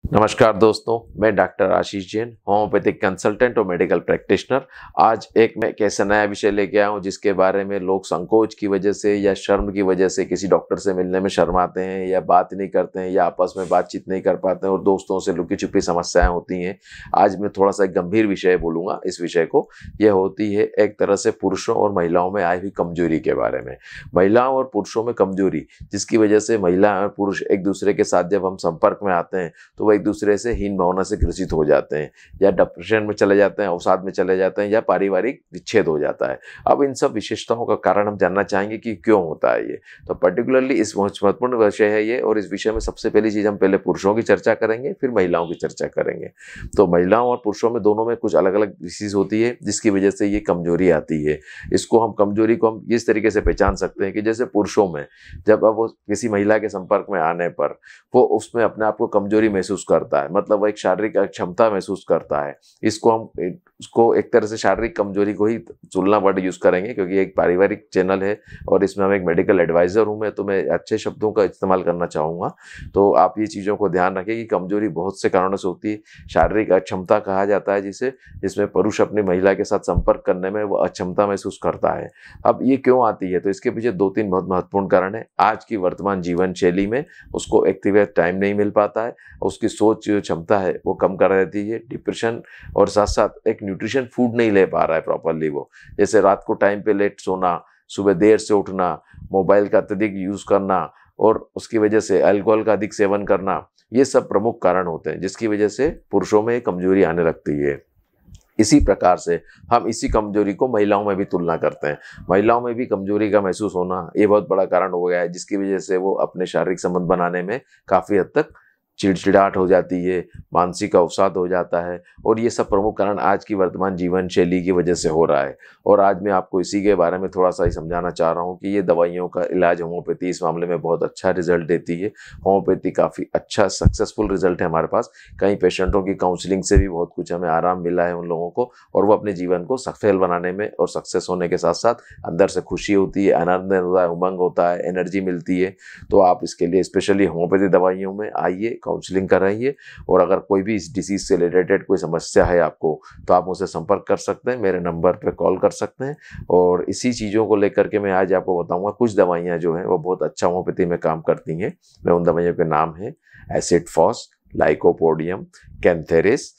नमस्कार दोस्तों, मैं डॉक्टर आशीष जैन, होम्योपैथिक कंसल्टेंट और मेडिकल प्रैक्टिशनर। आज मैं कैसा नया विषय लेके आया हूँ जिसके बारे में लोग संकोच की वजह से या शर्म की वजह से किसी डॉक्टर से मिलने में शर्माते हैं या बात नहीं करते हैं या आपस में बातचीत नहीं कर पाते हैं और दोस्तों से लुकी छुपी समस्याएं होती हैं। आज मैं थोड़ा सा एक गंभीर विषय बोलूँगा। इस विषय को यह होती है एक तरह से पुरुषों और महिलाओं में आई हुई कमजोरी के बारे में। महिलाओं और पुरुषों में कमजोरी, जिसकी वजह से महिला और पुरुष एक दूसरे के साथ जब हम संपर्क में आते हैं तो एक दूसरे से हीन भावना से ग्रसित हो जाते हैं या डिप्रेशन में चले जाते हैं, अवसाद में चले जाते हैं या पारिवारिक विच्छेद हो जाता है। अब इन सब विशेषताओं का कारण हम जानना चाहेंगे कि क्यों होता है ये। तो पर्टिकुलरली इस महत्वपूर्ण विषय है ये, और इस विषय में सबसे पहली चीज हम पहले पुरुषों की चर्चा करेंगे, फिर महिलाओं की चर्चा करेंगे। तो महिलाओं और पुरुषों में दोनों में कुछ अलग अलग डिसीज होती है जिसकी वजह से ये कमजोरी आती है। इसको हम कमजोरी को हम इस तरीके से पहचान सकते हैं कि जैसे पुरुषों में जब अब वो किसी महिला के संपर्क में आने पर वो उसमें अपने आप को कमजोरी महसूस करता है, मतलब वो एक शारीरिक अक्षमता महसूस करता है। उसको एक तरह से शारीरिक कमजोरी को ही तुलना वर्ड यूज करेंगे, क्योंकि एक पारिवारिक चैनल है और इसमें हम एक मेडिकल एडवाइजर हूं मैं, तो मैं अच्छे शब्दों का इस्तेमाल करना चाहूंगा। तो आप ये चीजों को ध्यान रखें कि कमजोरी बहुत से कारणों से होती है। शारीरिक अक्षमता कहा जाता है जिसमें पुरुष अपनी महिला के साथ संपर्क करने में वो अक्षमता महसूस करता है। अब ये क्यों आती है, तो इसके पीछे दो तीन बहुत महत्वपूर्ण कारण है। आज की वर्तमान जीवन शैली में उसको एक्टिवेट टाइम नहीं मिल पाता है, उसकी सोच जो क्षमता है वो कम कर देती है, डिप्रेशन, और साथ साथ एक न्यूट्रिशन फूड नहीं ले पा रहा है प्रॉपरली वो। जैसे रात को टाइम पे लेट सोना, सुबह देर से उठना, मोबाइल का अत्यधिक यूज करना और उसकी वजह से अल्कोहल का अधिक सेवन करना, ये सब प्रमुख कारण होते हैं जिसकी वजह से पुरुषों में कमजोरी आने लगती है। इसी प्रकार से हम इसी कमजोरी को महिलाओं में भी तुलना करते हैं। महिलाओं में भी कमजोरी का महसूस होना ये बहुत बड़ा कारण हो गया है, जिसकी वजह से वो अपने शारीरिक संबंध बनाने में काफी हद तक चिड़चिड़ाहट हो जाती है, मानसिक अवसाद हो जाता है, और ये सब प्रमुख कारण आज की वर्तमान जीवन शैली की वजह से हो रहा है। और आज मैं आपको इसी के बारे में थोड़ा सा ही समझाना चाह रहा हूँ कि ये दवाइयों का इलाज होम्योपैथी इस मामले में बहुत अच्छा रिजल्ट देती है। होम्योपैथी काफ़ी अच्छा सक्सेसफुल रिजल्ट है हमारे पास। कई पेशेंटों की काउंसलिंग से भी बहुत कुछ हमें आराम मिला है उन लोगों को, और वो अपने जीवन को सफल बनाने में और सक्सेस होने के साथ साथ अंदर से खुशी होती है, आनंद होता है, उमंग होता है, एनर्जी मिलती है। तो आप इसके लिए स्पेशली होम्योपैथी दवाइयों में आइए, काउंसलिंग कराइए, और अगर कोई भी इस डिसीज से रिलेटेड कोई समस्या है आपको तो आप मुझसे संपर्क कर सकते हैं, मेरे नंबर पे कॉल कर सकते हैं। और इसी चीज़ों को लेकर के मैं आज आपको बताऊंगा कुछ दवाइयाँ जो हैं वो बहुत अच्छा होम्योपैथी में काम करती हैं। मैं उन दवाइयों के नाम है acid phos, lycopodium, cantharis,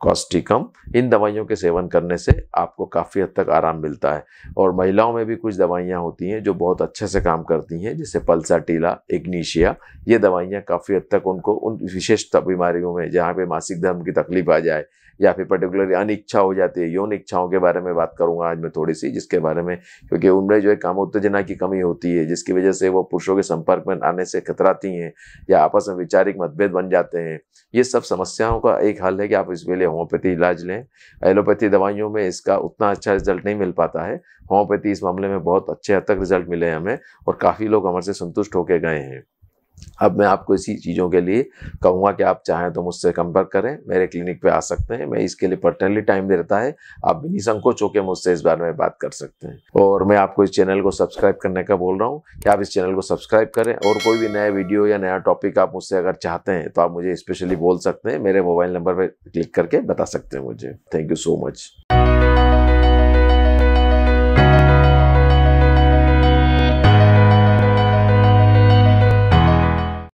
causticum. इन दवाइयों के सेवन करने से आपको काफ़ी हद तक आराम मिलता है। और महिलाओं में भी कुछ दवाइयाँ होती हैं जो बहुत अच्छे से काम करती हैं, जैसे पल्साटिला, इग्नीशिया। ये दवाइयाँ काफ़ी हद तक उनको उन विशेष बीमारियों में जहाँ पे मासिक धर्म की तकलीफ आ जाए या फिर पर्टिकुलरली अनिच्छा हो जाती है, यौन इच्छाओं के बारे में बात करूंगा आज मैं थोड़ी सी, जिसके बारे में, क्योंकि उनमें जो है कामोत्तेजना की कमी होती है जिसकी वजह से वो पुरुषों के संपर्क में आने से कतराती हैं या आपस में वैचारिक मतभेद बन जाते हैं। ये सब समस्याओं का एक हल है कि आप इसके लिए होम्योपैथी इलाज लें। एलोपैथी दवाइयों में इसका उतना अच्छा रिजल्ट नहीं मिल पाता है। होम्योपैथी इस मामले में बहुत अच्छे हद तक रिजल्ट मिले हैं हमें, और काफ़ी लोग हमारे से संतुष्ट होकर गए हैं। अब मैं आपको इसी चीज़ों के लिए कहूँगा कि आप चाहें तो मुझसे संपर्क करें, मेरे क्लिनिक पे आ सकते हैं। मैं इसके लिए पर्सनली टाइम देता है, आप भी निसंकोच होकर मुझसे इस बारे में बात कर सकते हैं। और मैं आपको इस चैनल को सब्सक्राइब करने का बोल रहा हूँ कि आप इस चैनल को सब्सक्राइब करें, और कोई भी नया वीडियो या नया टॉपिक आप मुझसे अगर चाहते हैं तो आप मुझे स्पेशली बोल सकते हैं, मेरे मोबाइल नंबर पर क्लिक करके बता सकते हैं मुझे। Thank you so much.